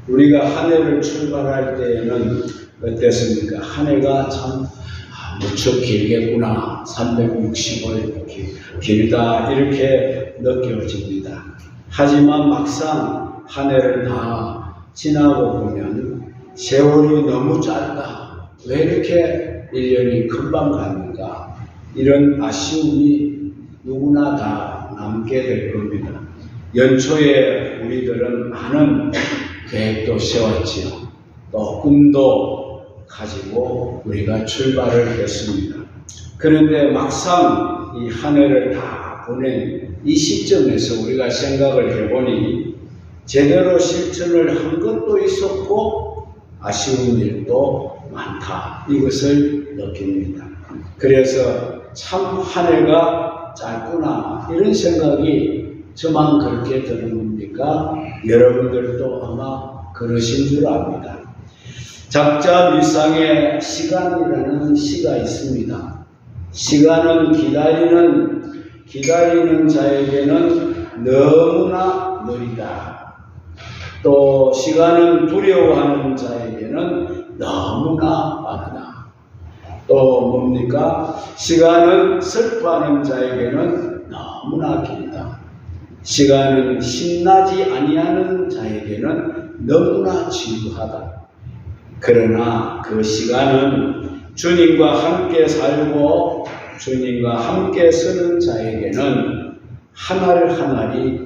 우리가 한 해를 출발할 때에는 어땠습니까? 한 해가 참 무척 길겠구나. 360일 길다 이렇게 느껴집니다. 하지만 막상 한 해를 다 지나고 보면 세월이 너무 짧다. 왜 이렇게 1년이 금방 가는가? 이런 아쉬움이 누구나 다 남게 될 겁니다. 연초에 우리들은 많은 계획도 세웠지요. 또 꿈도 가지고 우리가 출발을 했습니다. 그런데 막상 이 한 해를 다 보낸 이 시점에서 우리가 생각을 해보니 제대로 실천을 한 것도 있었고 아쉬운 일도 많다. 이것을 느낍니다. 그래서 참 한 해가 짧구나 이런 생각이 저만 그렇게 드는 겁니까? 여러분들도 아마 그러신 줄 압니다. 작자밀상에 시간이라는 시가 있습니다. 시간은 기다리는 자에게는 너무나 느리다. 또 시간은 두려워하는 자에게는 너무나 빠르다. 또 뭡니까? 시간은 슬퍼하는 자에게는 너무나 길다. 시간은 신나지 아니하는 자에게는 너무나 지루하다. 그러나 그 시간은 주님과 함께 살고 주님과 함께 서는 자에게는 한 알 한 알이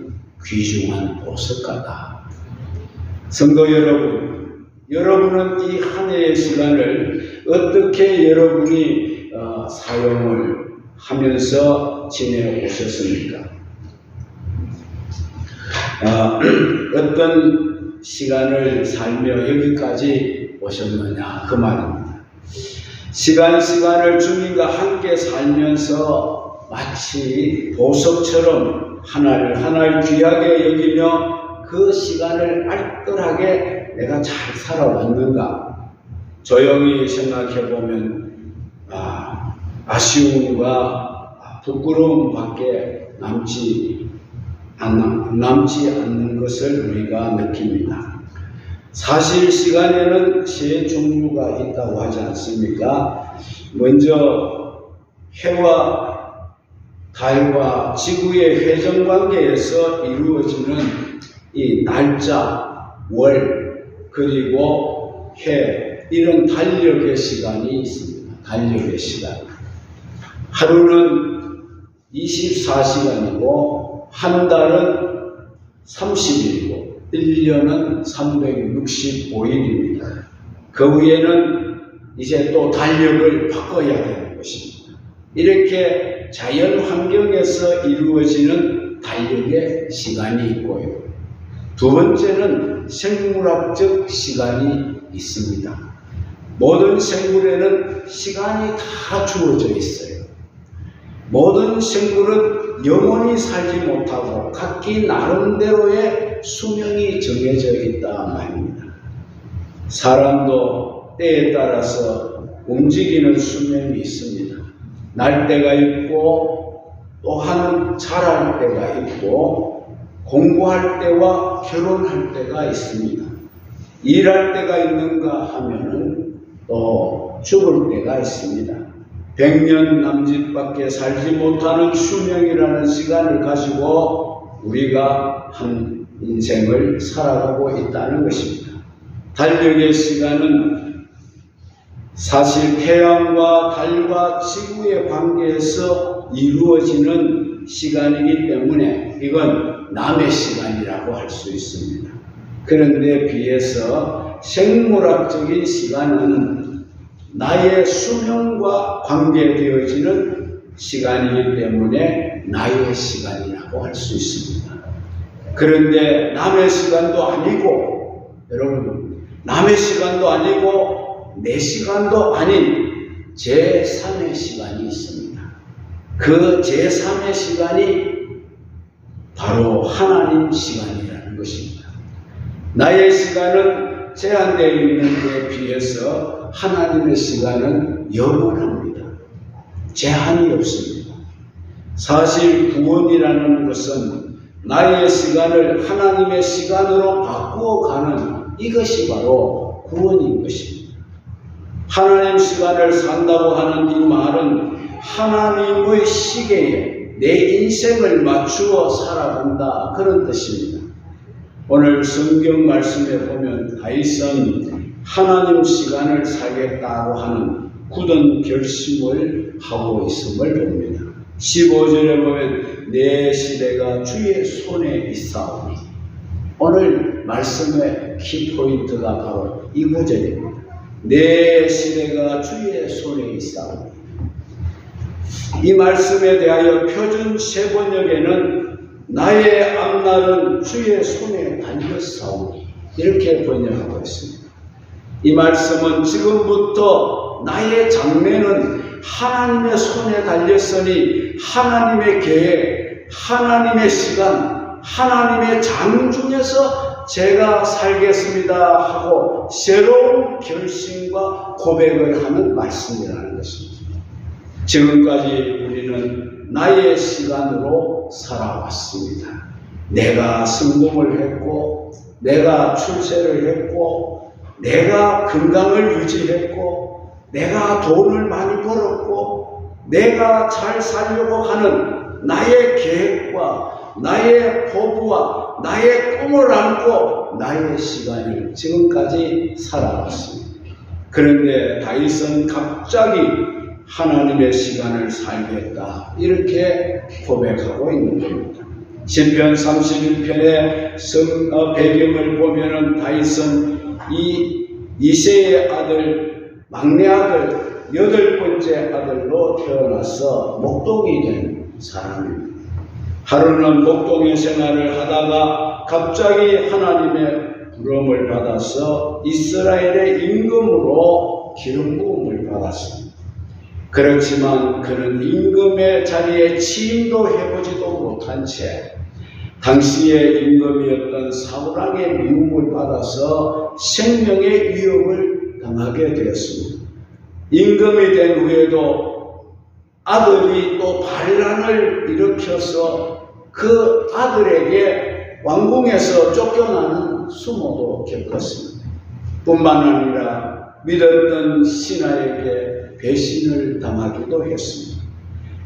귀중한 보석같다. 성도 여러분, 여러분은 이 한 해의 시간을 어떻게 여러분이 사용을 하면서 지내오셨습니까? 어떤 시간을 살며 여기까지 오셨느냐 그 말입니다. 시간을 주님과 함께 살면서 마치 보석처럼 하나를 하나 귀하게 여기며 그 시간을 알뜰하게 내가 잘 살아왔는가? 조용히 생각해보면 아쉬움과 부끄러움밖에 남지 않는 것을 우리가 느낍니다. 사실 시간에는 세 종류가 있다고 하지 않습니까? 먼저 해와 달과 지구의 회전관계에서 이루어지는 이 날짜, 월, 그리고 해 이런 달력의 시간이 있습니다. 달력의 시간. 하루는 24시간이고 한 달은 30일이고 1년은 365일입니다. 그 위에는 이제 또 달력을 바꿔야 되는 것입니다. 이렇게 자연 환경에서 이루어지는 달력의 시간이 있고요. 두 번째는 생물학적 시간이 있습니다. 모든 생물에는 시간이 다 주어져 있어요. 모든 생물은 영원히 살지 못하고 각기 나름대로의 수명이 정해져 있다 말입니다. 사람도 때에 따라서 움직이는 수명이 있습니다. 날 때가 있고 또한 자랄 때가 있고 공부할 때와 결혼할 때가 있습니다. 일할 때가 있는가 하면은 또 죽을 때가 있습니다. 100년 남짓밖에 살지 못하는 수명이라는 시간을 가지고 우리가 한 인생을 살아가고 있다는 것입니다. 달력의 시간은 사실 태양과 달과 지구의 관계에서 이루어지는 시간이기 때문에 이건 남의 시간이라고 할 수 있습니다. 그런데 비해서 생물학적인 시간은 나의 수명과 관계되어지는 시간이기 때문에 나의 시간이라고 할 수 있습니다. 그런데 남의 시간도 아니고 여러분 남의 시간도 아니고 내 시간도 아닌 제3의 시간이 있습니다. 그 제3의 시간이 바로 하나님 시간이라는 것입니다. 나의 시간은 제한되어 있는 데 비해서 하나님의 시간은 영원합니다. 제한이 없습니다. 사실 구원이라는 것은 나의 시간을 하나님의 시간으로 바꾸어가는 이것이 바로 구원인 것입니다. 하나님 시간을 산다고 하는 이 말은 하나님의 시계에 내 인생을 맞추어 살아간다, 그런 뜻입니다. 오늘 성경 말씀에 보면 다윗은 하나님 시간을 살겠다고 하는 굳은 결심을 하고 있음을 봅니다. 15절에 보면 내 시대가 주의 손에 있사오니, 오늘 말씀의 키포인트가 바로 이 구절입니다. 내 시대가 주의 손에 있사오니. 이 말씀에 대하여 표준 세번역에는 나의 앞날은 주의 손에 달렸사오니, 이렇게 번역하고 있습니다. 이 말씀은 지금부터 나의 장래는 하나님의 손에 달렸으니 하나님의 계획, 하나님의 시간, 하나님의 장 중에서 제가 살겠습니다 하고 새로운 결심과 고백을 하는 말씀이라는 것입니다. 지금까지 우리는 나의 시간으로 살아왔습니다. 내가 성공을 했고, 내가 출세를 했고, 내가 건강을 유지했고, 내가 돈을 많이 벌었고, 내가 잘 살려고 하는 나의 계획과 나의 포부와 나의 꿈을 안고 나의 시간을 지금까지 살아왔습니다. 그런데 다윗은 갑자기 하나님의 시간을 살겠다, 이렇게 고백하고 있는 겁니다. 시편 31편의 배경을 보면은 다윗은 이 이새의 아들, 막내 아들, 8번째 아들로 태어나서 목동이 된 사람입니다. 하루는 목동의 생활을 하다가 갑자기 하나님의 부름을 받아서 이스라엘의 임금으로 기름 부음을 받았습니다. 그렇지만 그는 임금의 자리에 취임도 해보지도 못한 채 당시의 임금이었던 사울왕의 미움을 받아서 생명의 위협을 당하게 되었습니다. 임금이 된 후에도 아들이 또 반란을 일으켜서 그 아들에게 왕궁에서 쫓겨나는 수모도 겪었습니다. 뿐만 아니라 믿었던 신하에게 배신을 당하기도 했습니다.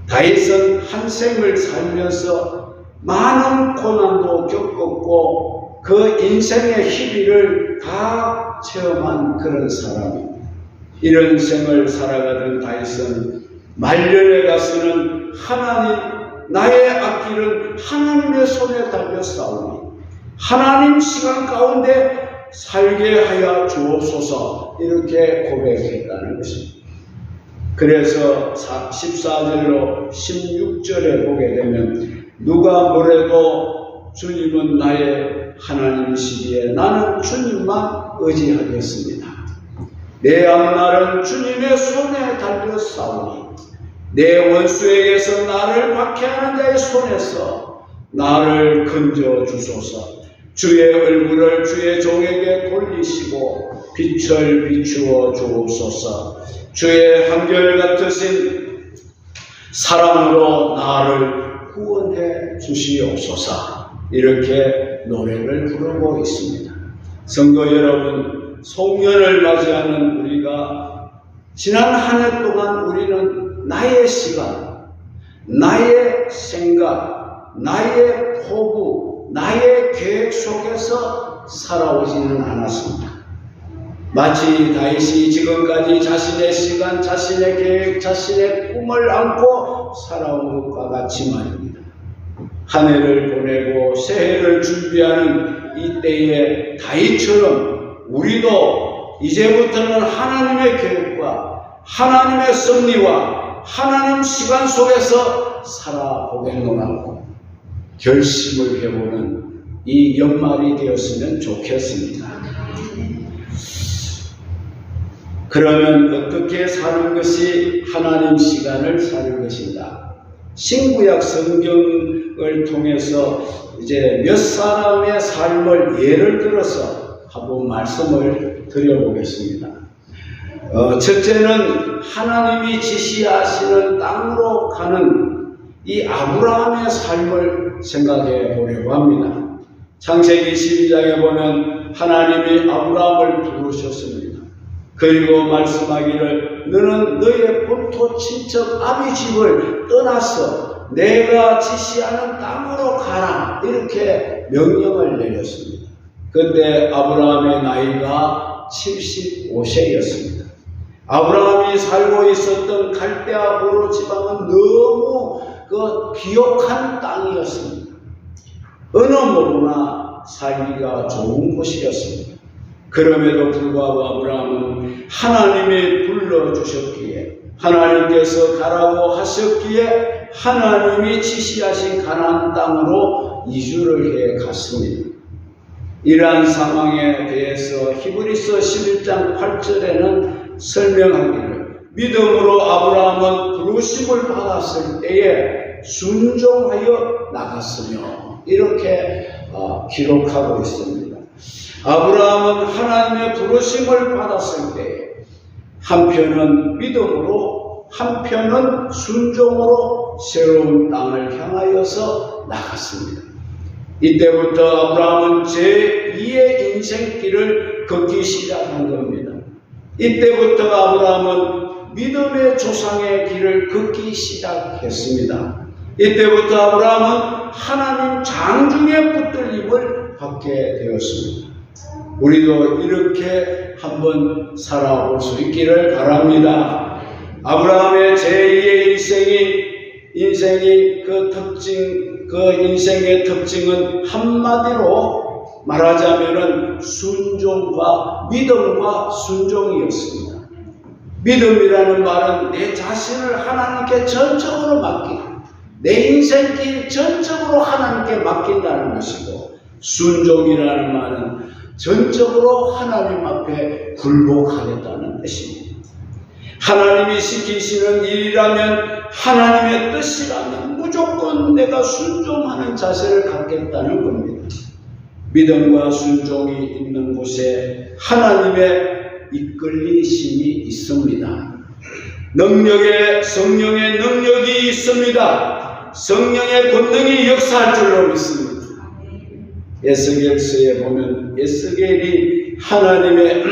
다윗은 한 생을 살면서 많은 고난도 겪었고 그 인생의 희비를 다 체험한 그런 사람입니다. 이런 생을 살아가던 다윗은 말년에 가서는 하나님, 나의 앞길은 하나님의 손에 달렸사오니 하나님 시간 가운데 살게 하여 주옵소서, 이렇게 고백했다는 것입니다. 그래서 14절로 16절에 보게 되면 누가 뭐래도 주님은 나의 하나님이시기에 나는 주님만 의지하겠습니다. 내 앞날은 주님의 손에 달렸사오니 내 원수에게서 나를 박해하는 자의 손에서 나를 건져 주소서. 주의 얼굴을 주의 종에게 돌리시고 빛을 비추어 주옵소서. 주의 한결같으신 사랑으로 나를 구원해 주시옵소서. 이렇게 노래를 부르고 있습니다. 성도 여러분, 송년을 맞이하는 우리가 지난 한 해 동안 우리는 나의 시간, 나의 생각, 나의 포부, 나의 계획 속에서 살아오지는 않았습니다. 마치 다윗이 지금까지 자신의 시간, 자신의 계획, 자신의 꿈을 안고 살아온 것과 같이 말입니다. 한 해를 보내고 새해를 준비하는 이때의 다윗처럼 우리도 이제부터는 하나님의 계획과 하나님의 섭리와 하나님 시간 속에서 살아보겠노라고 결심을 해보는 이 연말이 되었으면 좋겠습니다. 그러면 어떻게 사는 것이 하나님 시간을 사는 것인가? 신구약 성경을 통해서 이제 몇 사람의 삶을 예를 들어서 한번 말씀을 드려보겠습니다. 첫째는 하나님이 지시하시는 땅으로 가는 이 아브라함의 삶을 생각해 보려고 합니다. 창세기 12장에 보면 하나님이 아브라함을 부르셨습니다. 그리고 말씀하기를 너는 너의 본토 친척 아비 집을 떠나서 내가 지시하는 땅으로 가라, 이렇게 명령을 내렸습니다. 그때 아브라함의 나이가 75세였습니다. 아브라함이 살고 있었던 갈대아 우르 지방은 너무 비옥한 땅이었습니다. 어느 뭐나 살기가 좋은 곳이었습니다. 그럼에도 불구하고 아브라함은 하나님이 불러주셨기에, 하나님께서 가라고 하셨기에 하나님이 지시하신 가나안 땅으로 이주를 해 갔습니다. 이러한 상황에 대해서 히브리서 11장 8절에는 설명하기를 믿음으로 아브라함은 부르심을 받았을 때에 순종하여 나갔으며, 이렇게 기록하고 있습니다. 아브라함은 하나님의 부르심을 받았을 때 한편은 믿음으로 한편은 순종으로 새로운 땅을 향하여서 나갔습니다. 이때부터 아브라함은 제2의 인생길을 걷기 시작한 겁니다. 이때부터 아브라함은 믿음의 조상의 길을 걷기 시작했습니다. 이때부터 아브라함은 하나님 장중의 붙들림을 받게 되었습니다. 우리도 이렇게 한번 살아볼 수 있기를 바랍니다. 아브라함의 제2의 인생이 그 인생의 특징은 한마디로 말하자면은 믿음과 순종이었습니다. 믿음이라는 말은 내 자신을 하나님께 전적으로 맡기고 내 인생길 전적으로 하나님께 맡긴다는 것이고, 순종이라는 말은 전적으로 하나님 앞에 굴복하겠다는 뜻입니다. 하나님이 시키시는 일이라면, 하나님의 뜻이라면 무조건 내가 순종하는 자세를 갖겠다는 겁니다. 믿음과 순종이 있는 곳에 하나님의 이끌리심이 있습니다. 성령의 능력이 있습니다. 성령의 권능이 역사할 줄로 믿습니다. 에스겔서에 보면 에스겔이 하나님의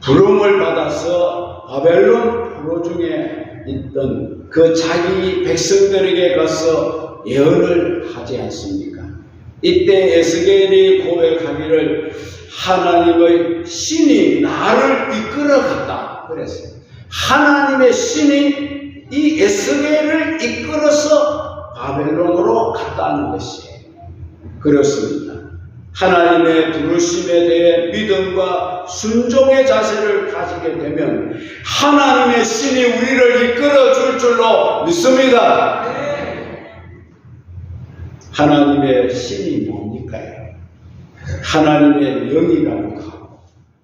부름을 받아서 바벨론 포로 중에 있던 그 자기 백성들에게 가서 예언을 하지 않습니까? 이때 에스겔이 고백하기를 하나님의 신이 나를 이끌어갔다 그랬어요. 하나님의 신이 이 에스겔을 이끌어서 바벨론으로 갔다는 것이에요. 그렇습니다. 하나님의 부르심에 대해 믿음과 순종의 자세를 가지게 되면 하나님의 신이 우리를 이끌어 줄 줄로 믿습니다. 하나님의 신이 뭡니까요? 하나님의 영이라고 하고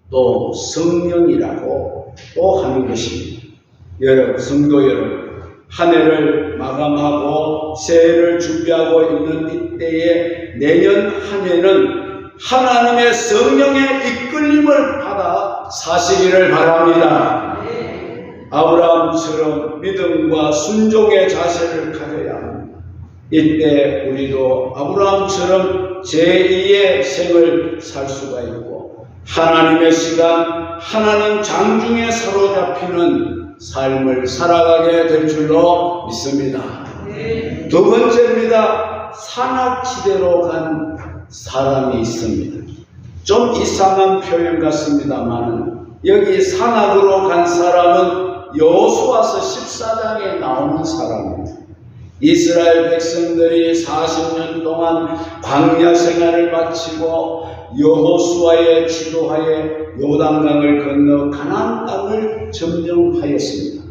또 성령이라고 또 하는 것입니다. 여러분, 성도 여러분, 한 해를 마감하고 새해를 준비하고 있는 이때에 내년 한 해는 하나님의 성령의 이끌림을 받아 사시기를 바랍니다. 아브라함처럼 믿음과 순종의 자세를 가져야 합니다. 이때 우리도 아브라함처럼 제2의 생을 살 수가 있고 하나님의 시간, 하나님 장중에 사로잡히는 삶을 살아가게 될 줄로 믿습니다. 두 번째입니다. 산악지대로 간 사람이 있습니다. 좀 이상한 표현 같습니다만 여기 산악으로 간 사람은 여호수아서 14장에 나오는 사람입니다. 이스라엘 백성들이 40년 동안 광야 생활을 마치고 여호수아의 지도하에 요단강을 건너 가나안 땅을 점령하였습니다.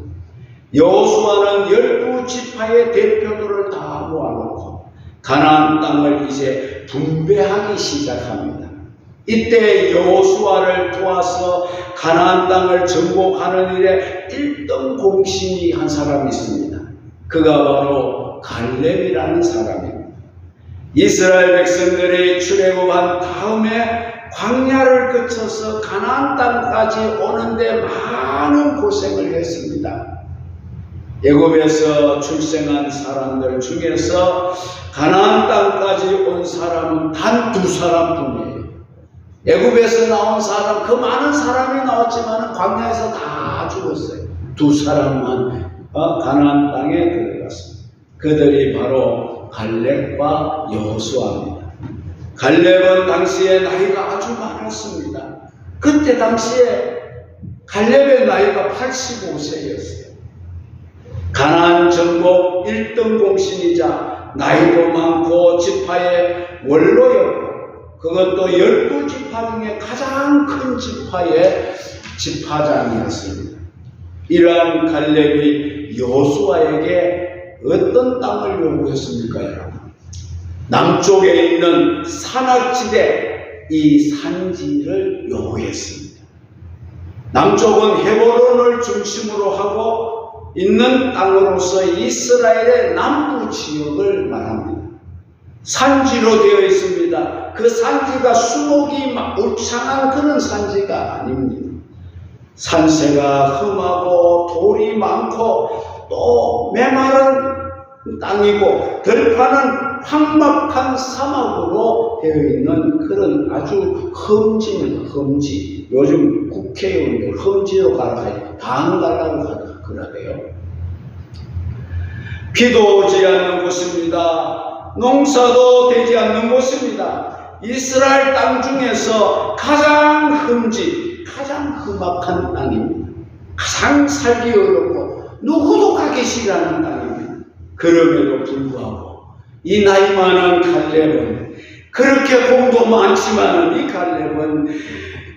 여호수아는 12지파의 대표들을 다 모아놓고 가나안 땅을 이제 분배하기 시작합니다. 이때 여호수아를 도와서 가나안 땅을 정복하는 일에 1등 공신이 한 사람이 있습니다. 그가 바로 갈렙이라는 사람입니다. 이스라엘 백성들이 출애굽한 다음에 광야를 거쳐서 가나안 땅까지 오는데 많은 고생을 했습니다. 애굽에서 출생한 사람들 중에서 가나안 땅까지 온 사람은 단 2사람뿐이에요. 애굽에서 나온 사람, 그 많은 사람이 나왔지만 광야에서 다 죽었어요. 2사람만 가나안 땅에 들어갔습니다. 그들이 바로 갈렙과 여호수아입니다. 갈렙은 당시에 나이가 아주 많았습니다. 그때 당시에 갈렙의 나이가 85세였어요. 가나안 전국 1등 공신이자 나이도 많고 지파의 원로였고, 그것도 12지파 중에 가장 큰 지파의 지파장이었습니다. 이러한 갈렙이 여호수아에게 어떤 땅을 요구했습니까, 여러분? 남쪽에 있는 산악지대, 이 산지를 요구했습니다. 남쪽은 헤브론을 중심으로 하고 있는 땅으로서 이스라엘의 남부 지역을 말합니다. 산지로 되어 있습니다. 그 산지가 수목이 울창한 그런 산지가 아닙니다. 산세가 험하고 돌이 많고 또 메마른 땅이고 들판은 황막한 사막으로 되어 있는 그런 아주 험지입니다. 험지. 요즘 국회의원들 험지로 가라, 다 안 가려고 그러대요. 비도 오지 않는 곳입니다. 농사도 되지 않는 곳입니다. 이스라엘 땅 중에서 가장 험지, 가장 험악한 땅입니다. 가장 살기 어렵고 누구도 가기 싫어하는 땅입니다. 그럼에도 불구하고 이 나이 많은 갈렙은, 그렇게 공도 많지만 이 갈렙은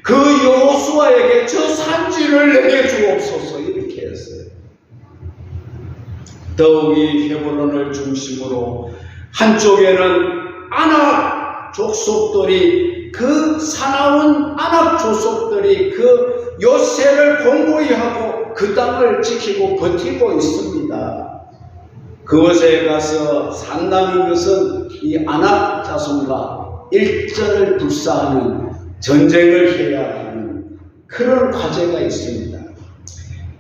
그 여호수아에게 저 산지를 내게 주옵소서 이렇게 했어요. 더욱이 헤브론을 중심으로 한쪽에는 아낙 족속들이, 그 사나운 아낙 족속들이 그 요새를 공고히 하고 그 땅을 지키고 버티고 있습니다. 그곳에 가서 산다는 것은 이 아낙 자손과 일전을 불사하는 전쟁을 해야 하는 그런 과제가 있습니다.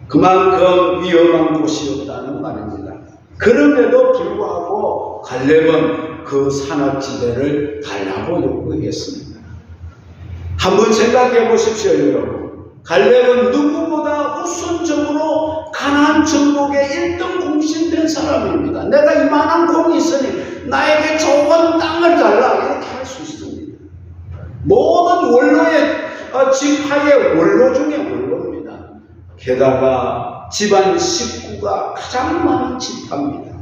그만큼 위험한 곳이었다는 말입니다. 그럼에도 불구하고 갈렙은 그 산악지대를 달라고 요구했습니다. 한번 생각해 보십시오, 여러분. 갈렙은 누구보다 우선적으로 가나안 전국의 1등 공신된 사람입니다. 내가 이만한 공이 있으니 나에게 좋은 땅을 달라, 이렇게 할 수 있습니다. 모든 원로의 지파의 원로 중에 원로입니다. 게다가 집안 식구가 가장 많은 지파입니다.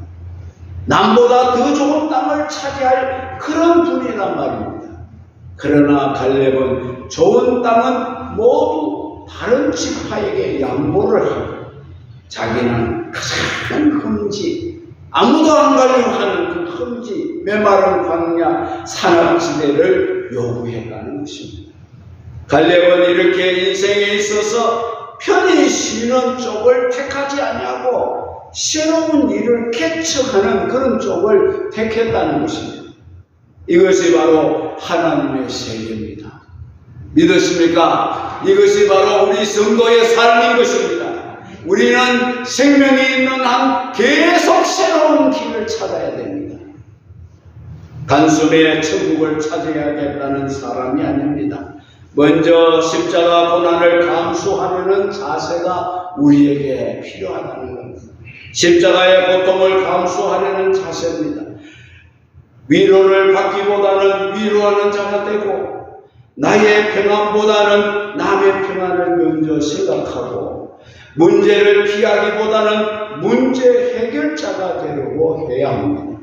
남보다 더 좋은 땅을 차지할 그런 분이란 말입니다. 그러나 갈렙은 좋은 땅은 모두 다른 지파에게 양보를 하고 자기는 가장 험지, 아무도 안 가려고 하는 그 험지, 메마른 광야 산악지대를 요구했다는 것입니다. 갈렙은 이렇게 인생에 있어서 편히 쉬는 쪽을 택하지 아니하고 새로운 일을 개척하는 그런 쪽을 택했다는 것입니다. 이것이 바로 하나님의 세계입니다. 믿으십니까? 이것이 바로 우리 성도의 삶인 것입니다. 우리는 생명이 있는 한 계속 새로운 길을 찾아야 됩니다. 단숨에 천국을 찾아야겠다는 사람이 아닙니다. 먼저 십자가 고난을 감수하려는 자세가 우리에게 필요하다는 겁니다. 십자가의 고통을 감수하려는 자세입니다. 위로를 받기보다는 위로하는 자가 되고, 나의 평안보다는 남의 평안을 먼저 생각하고, 문제를 피하기보다는 문제 해결자가 되려고 해야 합니다.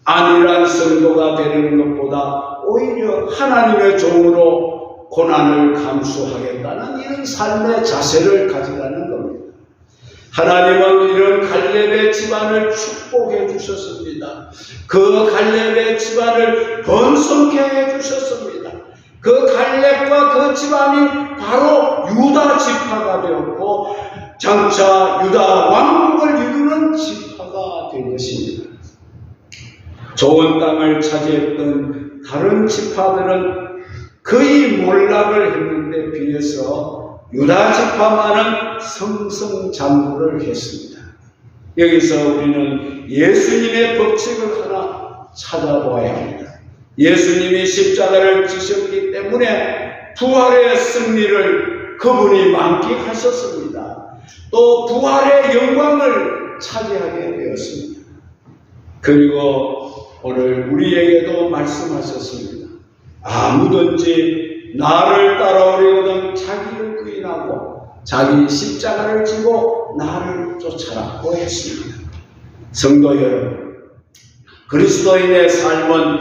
안일한 성도가 되는 것보다 오히려 하나님의 종으로 고난을 감수하겠다는 이런 삶의 자세를 가지라는 겁니다. 하나님은 이런 갈렙의 집안을 축복해 주셨습니다. 그 갈렙의 집안을 번성케 해 주셨습니다. 그 갈렙과 그 집안이 바로 유다 지파가 되었고 장차 유다 왕국을 이루는 지파가 된 것입니다. 좋은 땅을 차지했던 다른 지파들은 거의 몰락을 했는데 비해서 유다 지파만은 성성장구를 했습니다. 여기서 우리는 예수님의 법칙을 하나 찾아보아야 합니다. 예수님이 십자가를 지셨기 때문에 부활의 승리를 그분이 만끽하셨습니다. 또 부활의 영광을 차지하게 되었습니다. 그리고 오늘 우리에게도 말씀하셨습니다. 아무든지 나를 따라오려거든 자기를 부인하고 자기 십자가를 지고 나를 쫓아라고 했습니다. 성도 여러분, 그리스도인의 삶은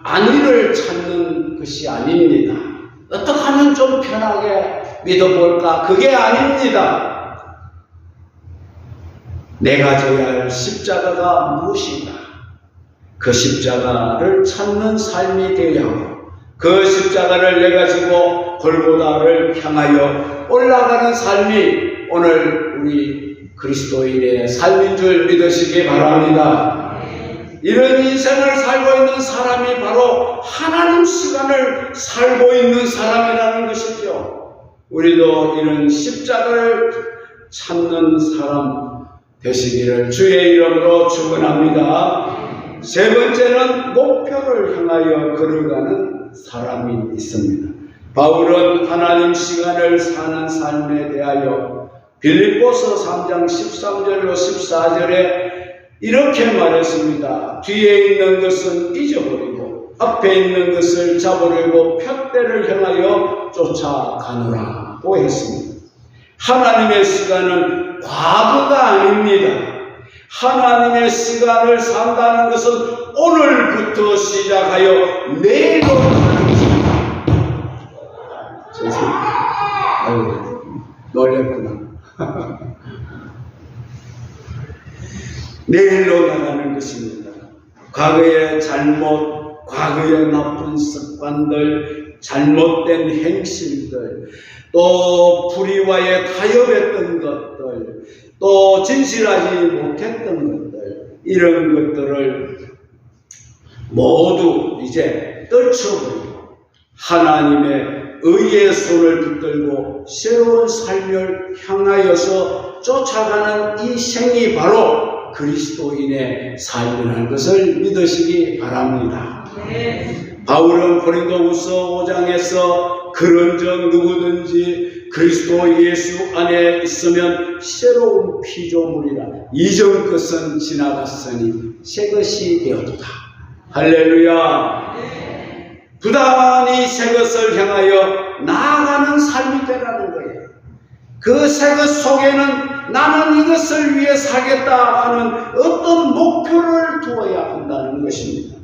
안위를 찾는 것이 아닙니다. 어떻게 하면 좀 편하게 믿어볼까? 그게 아닙니다. 내가 져야 할 십자가가 무엇인가? 그 십자가를 찾는 삶이 되어야 하고 그 십자가를 내가 지고 골고다를 향하여 올라가는 삶이 오늘 우리 그리스도인의 삶인 줄 믿으시기 바랍니다. 이런 인생을 살고 있는 사람이 바로 하나님 시간을 살고 있는 사람이라는 것이죠. 우리도 이런 십자가를 찾는 사람 되시기를 주의 이름으로 축원합니다. 세 번째는 목표를 향하여 걸어가는 사람이 있습니다. 바울은 하나님 시간을 사는 삶에 대하여 빌립보서 3장 13절로 14절에 이렇게 말했습니다. 뒤에 있는 것은 잊어버리고 앞에 있는 것을 잡으려고 푯대를 향하여 쫓아가노라고 했습니다. 하나님의 시간은 과거가 아닙니다. 하나님의 시간을 산다는 것은 오늘부터 시작하여 내일로 가는 것입니다. 아유, 놀랬구나. 내일로 나가는 것입니다. 과거의 잘못, 과거의 나쁜 습관들, 잘못된 행실들, 또 불의와의 타협했던 것들, 또 진실하지 못했던 것들, 이런 것들을 모두 이제 떨쳐버리고 하나님의 의의 손을 붙들고 새로운 삶을 향하여서 쫓아가는 이 생이 바로 그리스도인의 삶이라는 것을 믿으시기 바랍니다. 바울은 고린도후서 5장에서 그런즉 누구든지 그리스도 예수 안에 있으면 새로운 피조물이라 이전 것은 지나갔으니 새 것이 되었도다. 할렐루야. 부단히 새 것을 향하여 나아가는 삶이 되라는 거예요. 그 새 것 속에는 나는 이것을 위해 살겠다 하는 어떤 목표를 두어야 한다는 것입니다.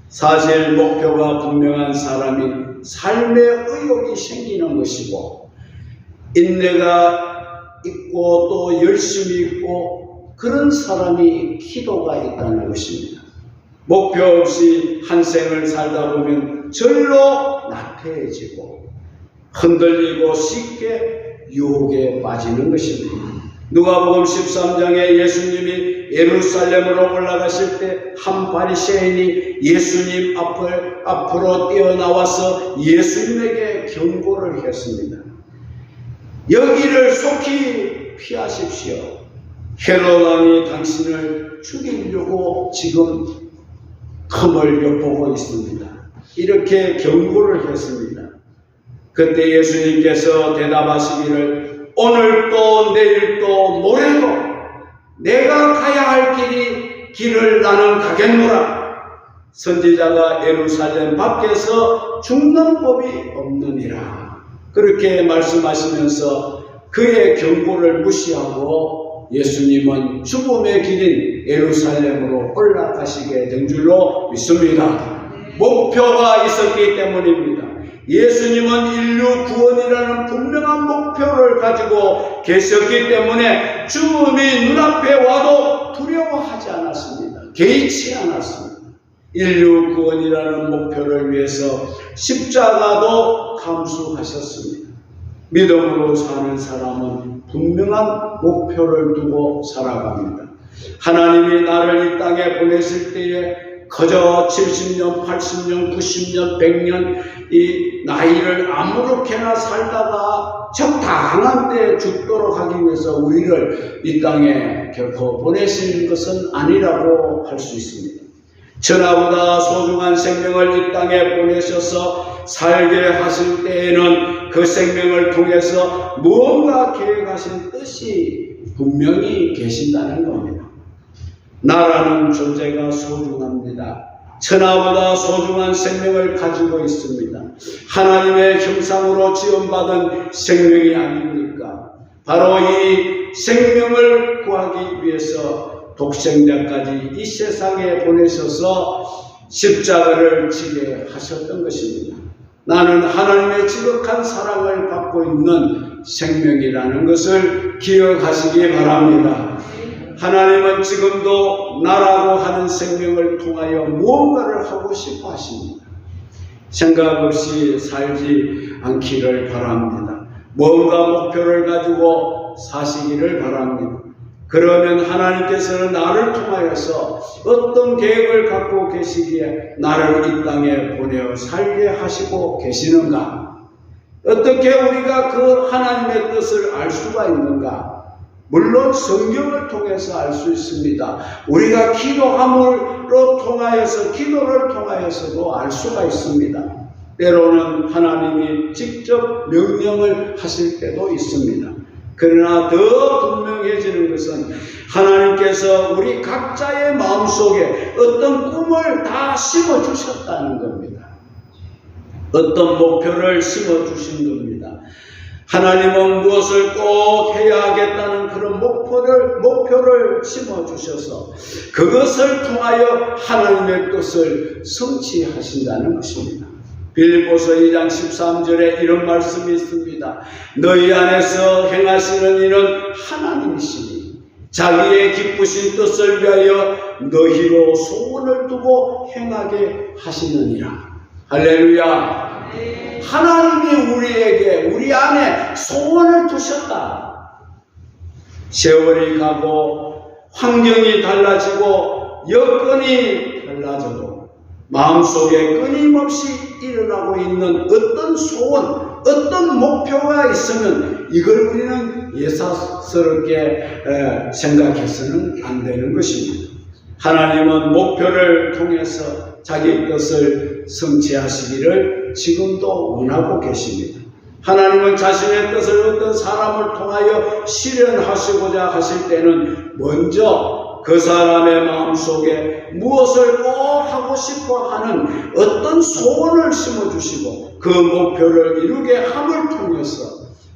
사실 목표가 분명한 사람이 삶의 의욕이 생기는 것이고 인내가 있고 또 열심이 있고 그런 사람이 기도가 있다는 것입니다. 목표 없이 한 생을 살다 보면 절로 나태해지고 흔들리고 쉽게 유혹에 빠지는 것입니다. 누가복음 13장에 예수님이 예루살렘으로 올라가실 때 한 바리새인이 예수님 앞으로 뛰어나와서 예수님에게 경고를 했습니다. 여기를 속히 피하십시오. 헤롯 왕이 당신을 죽이려고 지금 틈을 엿보고 있습니다. 이렇게 경고를 했습니다. 그때 예수님께서 대답하시기를 오늘 또 내일 또 모레도 내가 가야 할 길을 나는 가겠노라. 선지자가 예루살렘 밖에서 죽는 법이 없느니라. 그렇게 말씀하시면서 그의 경고를 무시하고 예수님은 죽음의 길인 예루살렘으로 올라가시게 된 줄로 믿습니다. 목표가 있었기 때문입니다. 예수님은 인류 구원이라는 분명한 목표를 가지고 계셨기 때문에 죽음이 눈앞에 와도 두려워하지 않았습니다. 개의치 않았습니다. 인류 구원이라는 목표를 위해서 십자가도 감수하셨습니다. 믿음으로 사는 사람은 분명한 목표를 두고 살아갑니다. 하나님이 나를 이 땅에 보내실 때에 그저 70년, 80년, 90년, 100년 이 나이를 아무렇게나 살다가 적당한 때에 죽도록 하기 위해서 우리를 이 땅에 결코 보내시는 것은 아니라고 할 수 있습니다. 천하보다 소중한 생명을 이 땅에 보내셔서 살게 하실 때에는 그 생명을 통해서 무언가 계획하신 뜻이 분명히 계신다는 겁니다. 나라는 존재가 소중합니다. 천하보다 소중한 생명을 가지고 있습니다. 하나님의 형상으로 지음받은 생명이 아닙니까? 바로 이 생명을 구하기 위해서 독생자까지 이 세상에 보내셔서 십자가를 지게 하셨던 것입니다. 나는 하나님의 지극한 사랑을 받고 있는 생명이라는 것을 기억하시기 바랍니다. 하나님은 지금도 나라고 하는 생명을 통하여 무언가를 하고 싶어 하십니다. 생각 없이 살지 않기를 바랍니다. 뭔가 목표를 가지고 사시기를 바랍니다. 그러면 하나님께서는 나를 통하여서 어떤 계획을 갖고 계시기에 나를 이 땅에 보내어 살게 하시고 계시는가? 어떻게 우리가 그 하나님의 뜻을 알 수가 있는가? 물론 성경을 통해서 알 수 있습니다. 우리가 기도함으로 통하여서 기도를 통하여서도 알 수가 있습니다. 때로는 하나님이 직접 명령을 하실 때도 있습니다. 그러나 더 분명해지는 것은 하나님께서 우리 각자의 마음속에 어떤 꿈을 다 심어주셨다는 겁니다. 어떤 목표를 심어주신 겁니다. 하나님은 무엇을 꼭 해야 하겠다는 그런 목표를 심어주셔서 그것을 통하여 하나님의 뜻을 성취하신다는 것입니다. 빌립보서 2장 13절에 이런 말씀이 있습니다. 너희 안에서 행하시는 일은 하나님이시니 자기의 기쁘신 뜻을 위하여 너희로 소원을 두고 행하게 하시느니라. 할렐루야. 하나님이 우리에게 우리 안에 소원을 두셨다. 세월이 가고 환경이 달라지고 여건이 달라져도 마음속에 끊임없이 일어나고 있는 어떤 소원, 어떤 목표가 있으면 이걸 우리는 예사스럽게 생각해서는 안 되는 것입니다. 하나님은 목표를 통해서 자기 뜻을 성취하시기를 지금도 원하고 계십니다. 하나님은 자신의 뜻을 어떤 사람을 통하여 실현하시고자 하실 때는 먼저 그 사람의 마음속에 무엇을 꼭 하고 싶어 하는 어떤 소원을 심어주시고 그 목표를 이루게 함을 통해서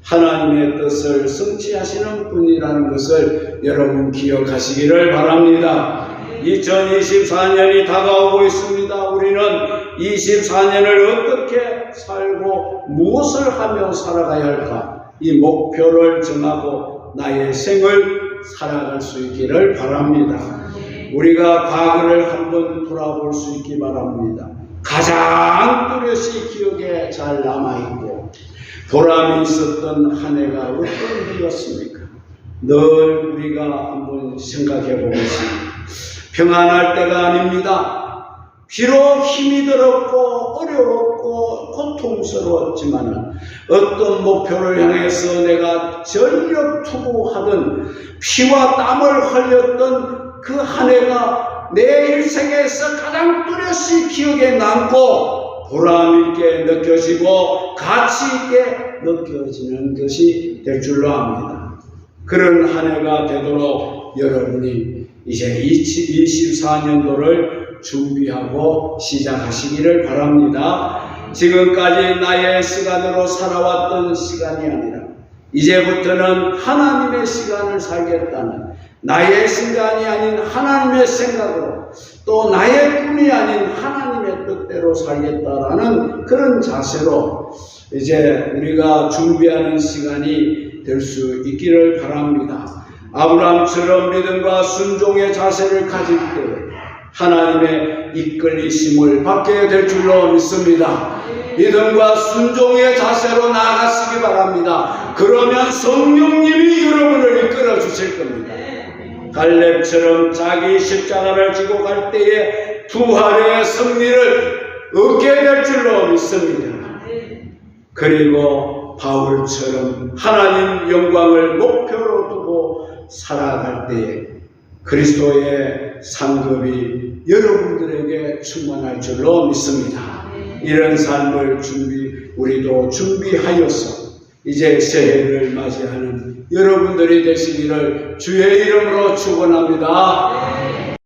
하나님의 뜻을 성취하시는 분이라는 것을 여러분 기억하시기를 바랍니다. 2024년이 다가오고 있습니다. 우리는 24년을 어떻게 살고 무엇을 하며 살아가야 할까? 이 목표를 정하고 나의 생을 살아갈 수 있기를 바랍니다. 우리가 과거를 한번 돌아볼 수 있기 바랍니다. 가장 뚜렷이 기억에 잘 남아있고 보람이 있었던 한 해가 어떤 해였습니까? 늘 우리가 한번 생각해 보겠습니다. 평안할 때가 아닙니다. 비록 힘이 들었고 어려웠고 고통스러웠지만 어떤 목표를 향해서 내가 전력 투구하던 피와 땀을 흘렸던 그 한 해가 내 일생에서 가장 뚜렷이 기억에 남고 보람 있게 느껴지고 가치 있게 느껴지는 것이 될 줄로 압니다. 그런 한 해가 되도록 여러분이 이제 24년도를 준비하고 시작하시기를 바랍니다. 지금까지 나의 시간으로 살아왔던 시간이 아니라 이제부터는 하나님의 시간을 살겠다는 나의 시간이 아닌 하나님의 생각으로 또 나의 꿈이 아닌 하나님의 뜻대로 살겠다라는 그런 자세로 이제 우리가 준비하는 시간이 될 수 있기를 바랍니다. 아브라함처럼 믿음과 순종의 자세를 가질 때 하나님의 이끌리심을 받게 될 줄로 믿습니다. 믿음과 순종의 자세로 나아가시기 바랍니다. 그러면 성령님이 여러분을 이끌어 주실 겁니다. 갈렙처럼 자기 십자가를 지고 갈 때에 부활의 승리를 얻게 될 줄로 믿습니다. 그리고 바울처럼 하나님 영광을 목표로 두고 살아갈 때에 그리스도의 상급이 여러분들에게 충만할 줄로 믿습니다. 이런 삶을 우리도 준비하여서 이제 새해를 맞이하는 여러분들이 되시기를 주의 이름으로 축원합니다.